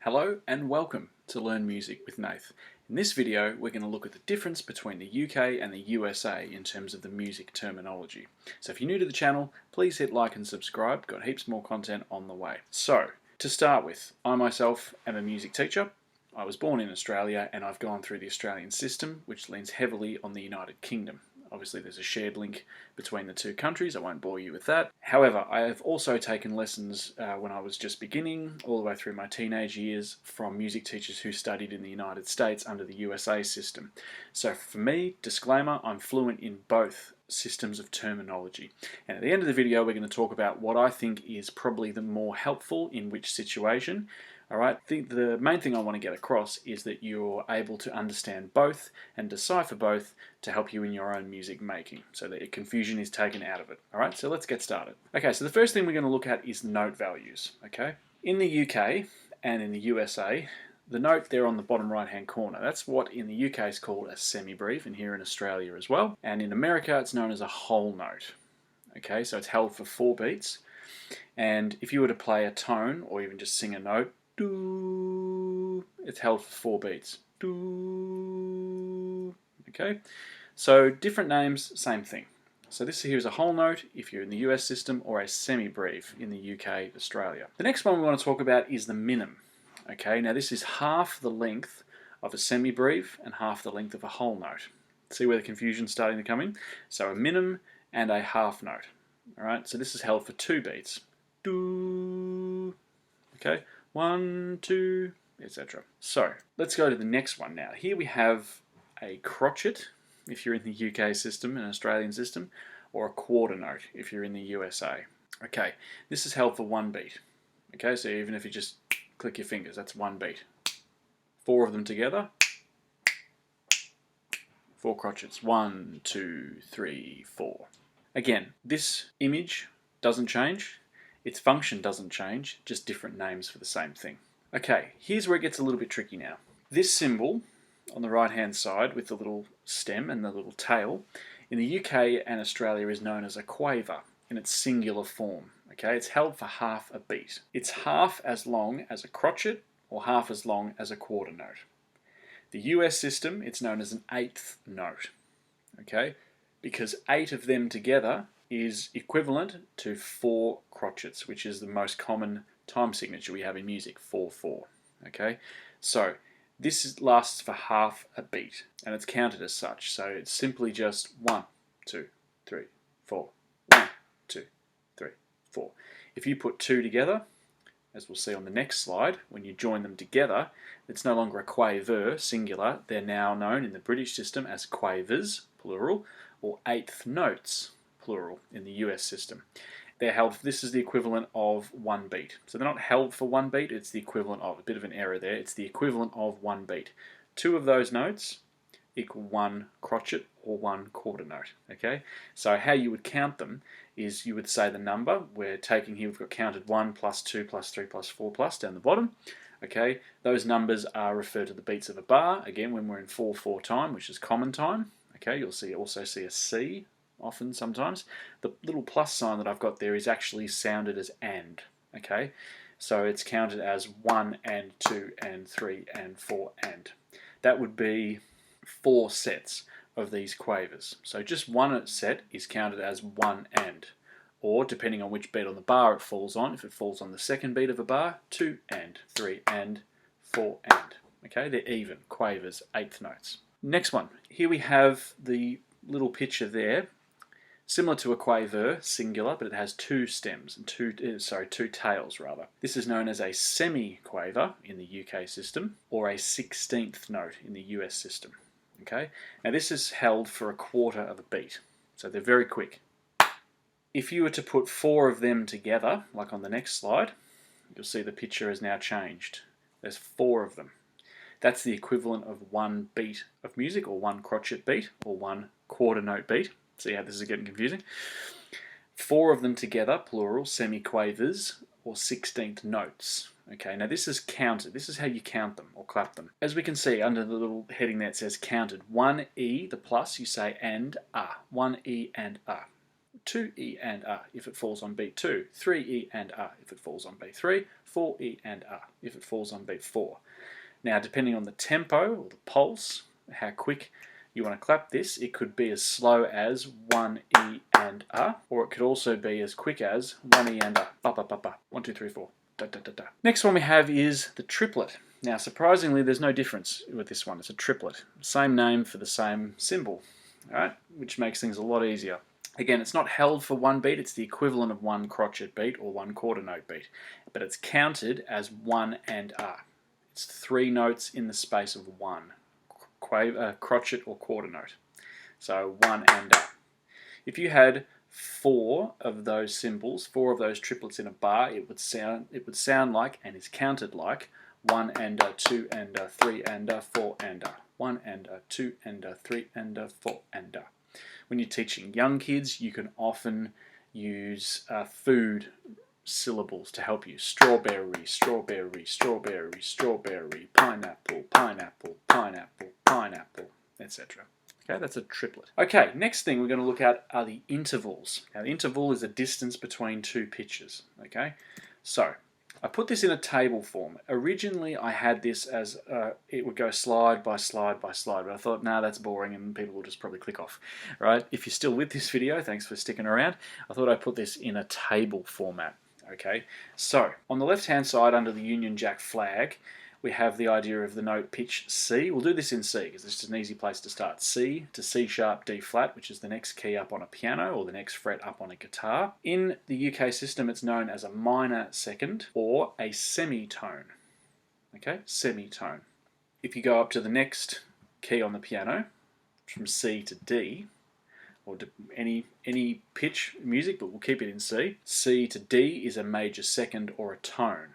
Hello and welcome to Learn Music with Nath. In this video we're going to look at the difference between the UK and the USA in terms of the music terminology. So if you're new to the channel, please hit like and subscribe, got heaps more content on the way. So to start with, I myself am a music teacher. I was born in Australia and I've gone through the Australian system, which leans heavily on the United Kingdom. Obviously there's a shared link between the two countries, I won't bore you with that. However, I have also taken lessons when I was just beginning, all the way through my teenage years, from music teachers who studied in the United States under the USA system. So for me, disclaimer, I'm fluent in both systems of terminology. And at the end of the video we're going to talk about what I think is probably the more helpful in which situation. Alright, the main thing I want to get across is that you're able to understand both and decipher both to help you in your own music making, so that confusion is taken out of it. Alright, so let's get started. Okay, so the first thing we're going to look at is note values. Okay, in the UK and in the USA, the note there on the bottom right hand corner, that's what in the UK is called a semibreve, and here in Australia as well. And in America it's known as a whole note. Okay, so it's held for 4 beats, and if you were to play a tone or even just sing a note, do, it's held for 4 beats. Do. Okay, so different names, same thing. So this here is a whole note if you're in the US system, or a semibreve in the UK, Australia. The next one we want to talk about is the minim. Okay, now this is half the length of a semibreve and half the length of a whole note. See where the confusion's starting to come in? So a minim and a half note. Alright, so this is held for 2 beats. Do. Okay, 1, 2, etc. So let's go to the next one now. Here we have a crotchet if you're in the UK system and Australian system, or a quarter note if you're in the USA. Okay, this is held for 1 beat. Okay, so even if you just click your fingers, that's 1 beat. 4 of them together, 4 crotchets. 1, 2, 3, 4. Again, this image doesn't change. Its function doesn't change, just different names for the same thing. Okay, here's where it gets a little bit tricky now. This symbol on the right hand side with the little stem and the little tail, in the UK and Australia is known as a quaver in its singular form. Okay, it's held for half a beat. It's half as long as a crotchet or half as long as a quarter note. The US system, it's known as an 1/8 note. Okay, because 8 of them together is equivalent to 4 crotchets, which is the most common time signature we have in music, 4/4. Okay, so this lasts for half a beat, and it's counted as such. So it's simply just 1, 2, 3, 4. 1, 2, 3, 4. If you put 2 together, as we'll see on the next slide, when you join them together, it's no longer a quaver, singular. They're now known in the British system as quavers, plural, or 1/8 notes, plural, in the US system. They're held, this is the equivalent of 1 beat. So they're not held for 1 beat, it's the equivalent of, a bit of an error there, it's the equivalent of 1 beat. 2 of those notes equal 1 crotchet or 1 quarter note. Okay, so how you would count them is you would say the number, we're taking here, we've got counted 1 plus 2 plus 3 plus 4 plus down the bottom. Okay, those numbers are referred to the beats of a bar, again when we're in 4/4 time, which is common time. Okay, you'll also see a C often sometimes. The little plus sign that I've got there is actually sounded as and. Okay, so it's counted as 1 and 2 and 3 and 4 and. That would be 4 sets of these quavers. So just one set is counted as 1 and, or depending on which beat on the bar it falls on, if it falls on the second beat of a bar, 2 and, 3 and, 4 and. Okay, they're even, quavers, 1/8 notes. Next one, here we have the little picture there, similar to a quaver, singular, but it has 2 stems and 2 tails rather. This is known as a semi-quaver in the UK system, or a 16th note in the US system. Okay, now this is held for a quarter of a beat, so they're very quick. If you were to put 4 of them together, like on the next slide, you'll see the picture has now changed. There's 4 of them. That's the equivalent of 1 beat of music, or 1 crotchet beat, or 1 quarter note beat. See how this is getting confusing? 4 of them together, plural, semiquavers, or 16th notes. Okay, now this is counted. This is how you count them, or clap them. As we can see under the little heading there, it says counted. 1 E, the plus, you say and ah. 1 E and ah. 2 E and ah if it falls on beat 2. 3 E and ah if it falls on beat 3. 4, E and A, if it falls on beat 4. Now, depending on the tempo or the pulse, how quick you want to clap this, it could be as slow as 1 E and A, or it could also be as quick as 1 E and A. Ba ba ba ba. 1, 2, 3, 4. Da da da da. Next one we have is the triplet. Now, surprisingly, there's no difference with this one. It's a triplet. Same name for the same symbol, all right? Which makes things a lot easier. Again, it's not held for one beat. It's the equivalent of one crotchet beat or one quarter note beat, but it's counted as 1 and A. It's 3 notes in the space of 1, crotchet or quarter note. So 1 and A. If you had 4 of those symbols, 4 of those triplets in a bar, it would sound like, and is counted like, 1 and A, 2 and A, 3 and A, 4 and A. 1 and A, 2 and A, 3 and A, 4 and A. When you're teaching young kids, you can often use food syllables to help you. Strawberry, strawberry, strawberry, strawberry, pineapple, pineapple, pineapple, pineapple, etc. Okay, that's a triplet. Okay, next thing we're going to look at are the intervals. Now, the interval is a distance between 2 pitches. Okay, so I put this in a table form. Originally, I had this as it would go slide by slide by slide, but I thought, nah, that's boring and people will just probably click off, right? If you're still with this video, thanks for sticking around. I thought I'd put this in a table format, okay? So, on the left-hand side under the Union Jack flag, we have the idea of the note pitch C. We'll do this in C because this is an easy place to start. C to C sharp D flat, which is the next key up on a piano or the next fret up on a guitar. In the UK system, it's known as a minor second or a semitone. Okay, semitone. If you go up to the next key on the piano, from C to D, or any pitch music, but we'll keep it in C. C to D is a major second or a tone.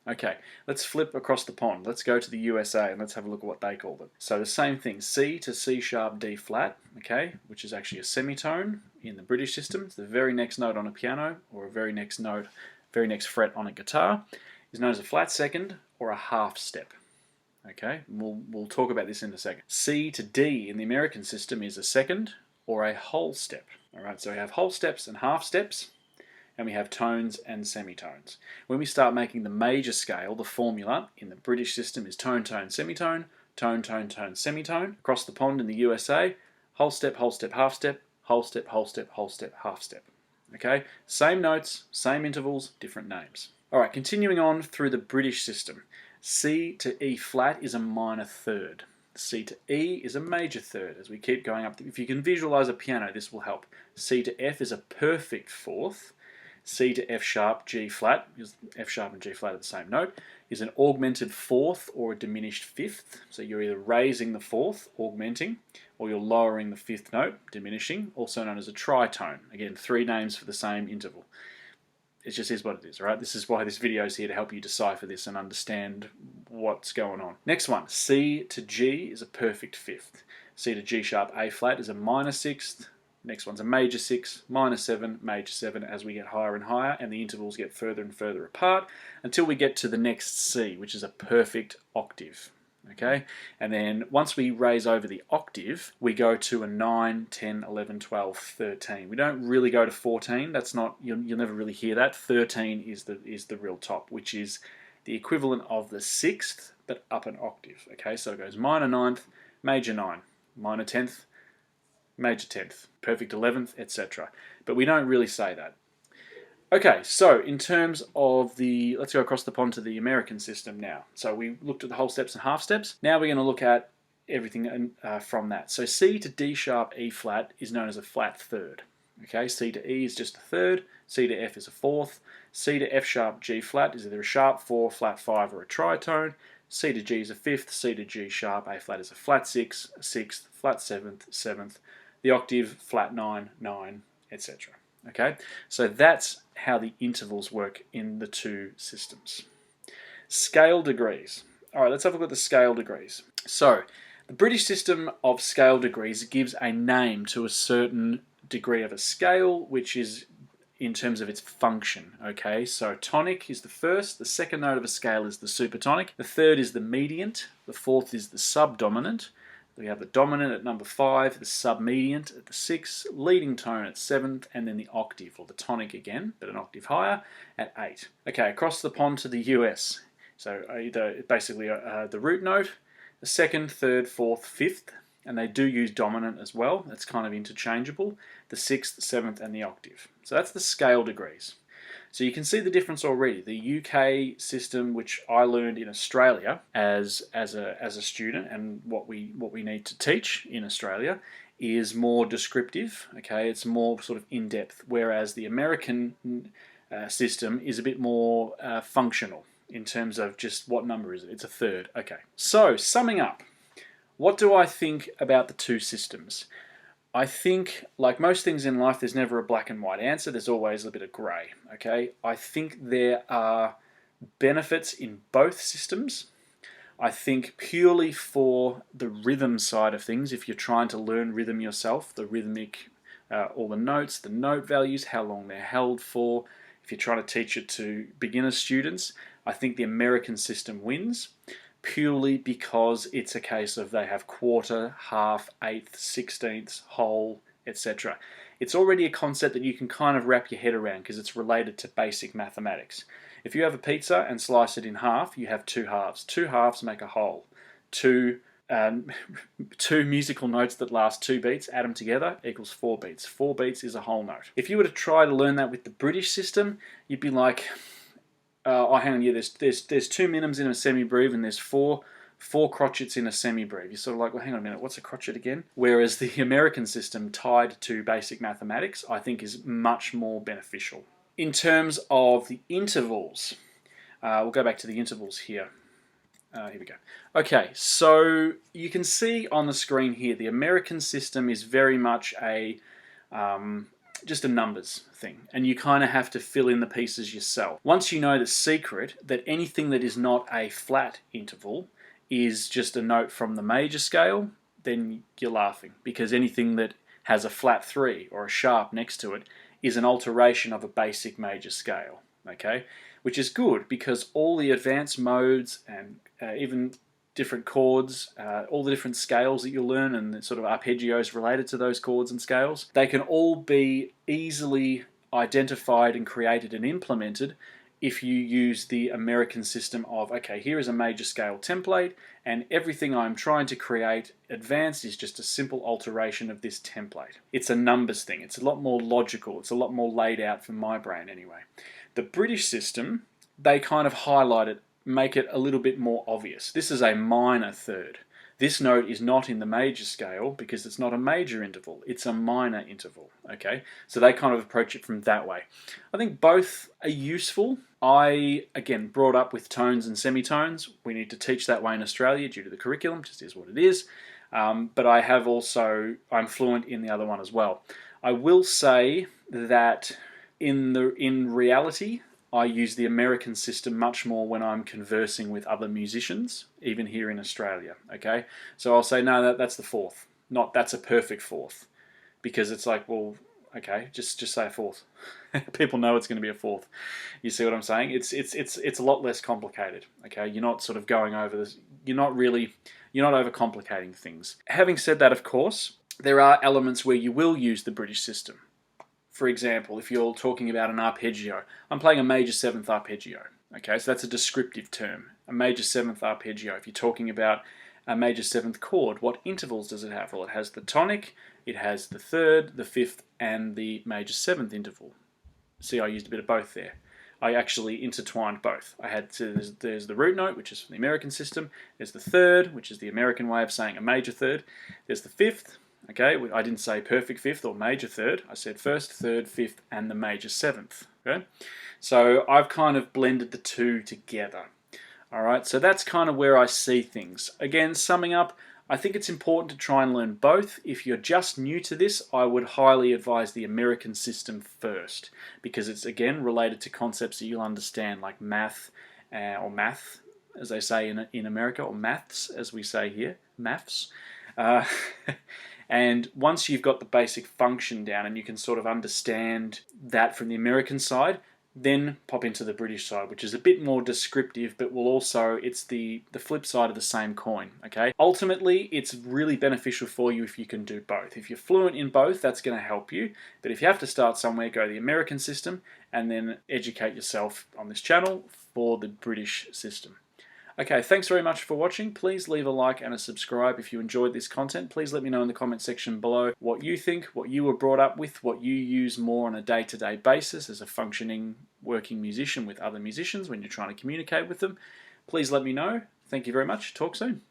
Okay, let's flip across the pond. Let's go to the USA and let's have a look at what they call it. So the same thing, C to C sharp D flat, okay, which is actually a semitone in the British system. It's the very next note on a piano or a very next note, very next fret on a guitar, is known as a flat second or a half step. Okay, we'll talk about this in a second. C to D in the American system is a second or a whole step. All right, so we have whole steps and half steps, and we have tones and semitones. When we start making the major scale, the formula in the British system is tone, tone, semitone, tone, tone, tone, semitone. Across the pond in the USA, whole step, half step, whole step, whole step, whole step, half step. Okay, same notes, same intervals, different names. All right, continuing on through the British system. C to E flat is a minor third. C to E is a major third. As we keep going up, if you can visualize a piano, this will help. C to F is a perfect fourth. C to F sharp, G flat, because F sharp and G flat are the same note, is an augmented fourth or a diminished fifth. So you're either raising the fourth, augmenting, or you're lowering the fifth note, diminishing, also known as a tritone. Again, 3 names for the same interval. It just is what it is, right? This is why this video is here, to help you decipher this and understand what's going on. Next one, C to G is a perfect fifth. C to G sharp, A flat is a minor sixth. Next one's a major 6, minor 7, major 7 as we get higher and higher, and the intervals get further and further apart until we get to the next C, which is a perfect octave. Okay, and then once we raise over the octave, we go to a 9, 10, 11, 12, 13. We don't really go to 14. That's not, you'll never really hear that. 13 is the real top, which is the equivalent of the 6th, but up an octave. Okay, so it goes minor 9th, major 9, minor 10th, major 10th, perfect 11th, etc. But we don't really say that. Okay, so in terms of the, let's go across the pond to the American system now. So we looked at the whole steps and half steps. Now we're going to look at everything from that. So C to D sharp E flat is known as a flat third. Okay, C to E is just a third, C to F is a fourth, C to F sharp G flat is either a sharp 4, flat 5 or a tritone, C to G is a fifth, C to G sharp A flat is a flat 6, a sixth, flat 7th, 7th, the octave, flat 9, 9, etc. Okay, so that's how the intervals work in the 2 systems. Scale degrees. All right, let's have a look at the scale degrees. So, the British system of scale degrees gives a name to a certain degree of a scale, which is in terms of its function. Okay, so tonic is the first, the second note of a scale is the supertonic, the third is the mediant, the fourth is the subdominant, We have the dominant at number 5, the submediant at the 6th, leading tone at 7th, and then the octave, or the tonic again, but an octave higher, at 8. Okay, across the pond to the US. So basically the root note, the 2nd, 3rd, 4th, 5th, and they do use dominant as well. That's kind of interchangeable. The 6th, 7th, and the octave. So that's the scale degrees. So you can see the difference already. The UK system, which I learned in Australia as a student, and what we need to teach in Australia, is more descriptive. Okay, it's more sort of in depth. Whereas the American system is a bit more functional in terms of just what number is it. It's a third. Okay. So summing up, what do I think about the two systems? I think, like most things in life, there's never a black and white answer. There's always a bit of grey, okay? I think there are benefits in both systems. I think purely for the rhythm side of things, if you're trying to learn rhythm yourself, the rhythmic, all the notes, the note values, how long they're held for, if you're trying to teach it to beginner students, I think the American system wins. Purely because it's a case of they have quarter, half, eighth, 16ths, whole, etc. It's already a concept that you can kind of wrap your head around because it's related to basic mathematics. If you have a pizza and slice it in half, you have two halves. Two halves make a whole. Two musical notes that last 2 beats, add them together, equals 4 beats. 4 beats is a whole note. If you were to try to learn that with the British system, you'd be like, oh, hang on, yeah, there's 2 minims in a semibreve and there's four crotchets in a semibreve. You're sort of like, well, hang on a minute, what's a crotchet again? Whereas the American system, tied to basic mathematics, I think is much more beneficial. In terms of the intervals, we'll go back to the intervals here. Here we go. Okay, so you can see on the screen here, the American system is very much just a numbers thing, and you kind of have to fill in the pieces yourself. Once you know the secret that anything that is not a flat interval is just a note from the major scale, then you're laughing, because anything that has a flat 3 or a sharp next to it is an alteration of a basic major scale, okay? Which is good because all the advanced modes and even different chords, all the different scales that you'll learn and the sort of arpeggios related to those chords and scales, they can all be easily identified and created and implemented if you use the American system of, okay, here is a major scale template and everything I'm trying to create advanced is just a simple alteration of this template. It's a numbers thing. It's a lot more logical. It's a lot more laid out for my brain anyway. The British system, they kind of highlight it, make it a little bit more obvious. This is a minor third. This note is not in the major scale because it's not a major interval, it's a minor interval, okay? So they kind of approach it from that way. I think both are useful. I, again, brought up with tones and semitones. We need to teach that way in Australia due to the curriculum, just is what it is. But I have also, I'm fluent in the other one as well. I will say that in reality, I use the American system much more when I'm conversing with other musicians, even here in Australia, okay? So I'll say, no, that's the fourth, not that's a perfect fourth, because it's like, well, okay, just say a fourth. People know it's going to be a fourth. You see what I'm saying? It's a lot less complicated, okay? You're not sort of going over this, you're not overcomplicating things. Having said that, of course, there are elements where you will use the British system. For example, if you're talking about an arpeggio, I'm playing a major 7th arpeggio. Okay, so that's a descriptive term. A major 7th arpeggio. If you're talking about a major 7th chord, what intervals does it have? Well, it has the tonic, it has the 3rd, the 5th, and the major 7th interval. See, I used a bit of both there. I actually intertwined both. I had there's the root note, which is from the American system. There's the 3rd, which is the American way of saying a major 3rd. There's the 5th. Okay, I didn't say perfect 5th or major 3rd. I said 1st, 3rd, 5th, and the major 7th. Okay, so I've kind of blended the two together. All right, so that's kind of where I see things. Again, summing up, I think it's important to try and learn both. If you're just new to this, I would highly advise the American system first, because it's, again, related to concepts that you'll understand, like math, or math, as they say in America, or maths, as we say here, maths. And once you've got the basic function down and you can sort of understand that from the American side, then pop into the British side, which is a bit more descriptive, but will also, it's the flip side of the same coin, okay? Ultimately, it's really beneficial for you if you can do both. If you're fluent in both, that's going to help you. But if you have to start somewhere, go to the American system and then educate yourself on this channel for the British system. Okay, thanks very much for watching. Please leave a like and a subscribe if you enjoyed this content. Please let me know in the comment section below what you think, what you were brought up with, what you use more on a day-to-day basis as a functioning, working musician with other musicians when you're trying to communicate with them. Please let me know. Thank you very much. Talk soon.